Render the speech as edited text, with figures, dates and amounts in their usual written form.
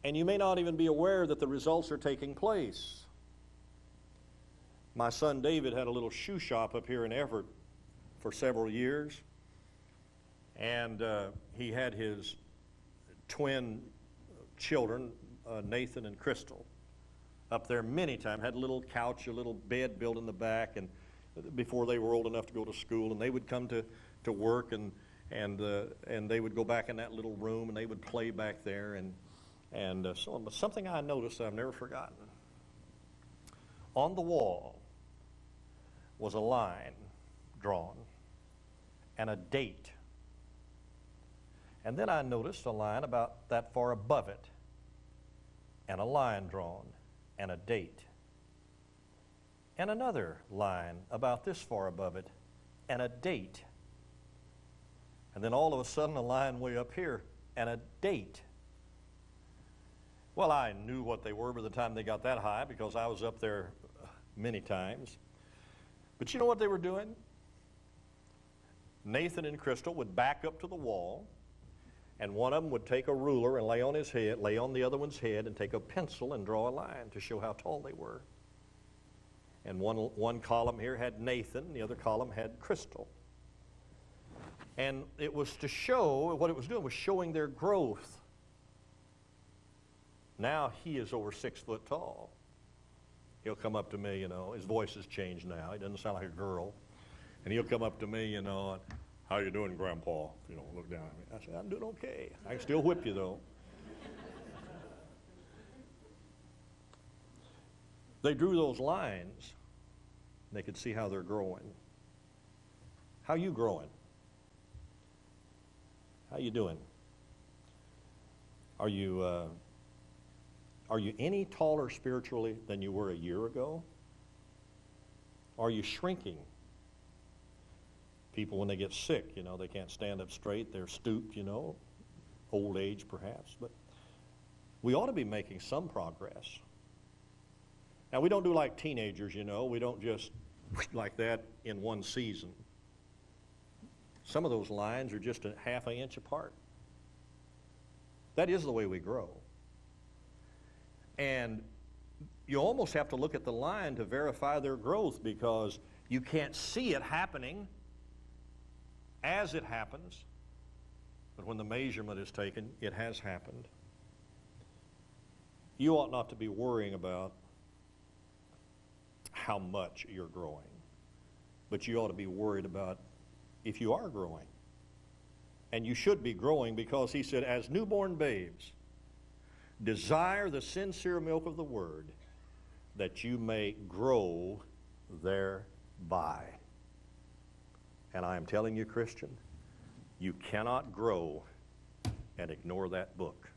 And you may not even be aware that the results are taking place. My son David had a little shoe shop up here in Everett for several years. And he had his twin children, Nathan and Krystal, up there many times. Had a little couch, a little bed built in the back, and before they were old enough to go to school, and they would come to work, and they would go back in that little room, and they would play back there, and so on. But something I noticed I've never forgotten. On the wall was a line drawn and a date. And then I noticed a line about that far above it, and a line drawn and a date. And another line about this far above it, and a date. And then all of a sudden a line way up here, and a date. Well, I knew what they were by the time they got that high, because I was up there many times. But you know what they were doing? Nathan and Krystal would back up to the wall, and one of them would take a ruler and lay on his head, lay on the other one's head, and take a pencil and draw a line to show how tall they were. And one column here had Nathan, the other column had Krystal. And it was to show, what it was doing was showing their growth. Now he is over 6 foot tall. He'll come up to me, you know, his voice has changed now. He doesn't sound like a girl. And he'll come up to me, you know, and, how you doing, Grandpa? You know, look down at me. I said, I'm doing okay. I can still whip you, though. They drew those lines. They could see how they're growing. How you growing? How you doing? Are you any taller spiritually than you were a year ago? Are you shrinking? People, when they get sick, you know, they can't stand up straight. They're stooped, you know, old age perhaps. But we ought to be making some progress. Now, we don't do like teenagers, you know. We don't just like that in one season. Some of those lines are just a half an inch apart. That is the way we grow. And you almost have to look at the line to verify their growth, because you can't see it happening as it happens, but when the measurement is taken, it has happened. You ought not to be worrying about how much you're growing, but you ought to be worried about if you are growing. And you should be growing, because he said, as newborn babes, desire the sincere milk of the word, that you may grow thereby. And I am telling you, Christian, you cannot grow and ignore that book.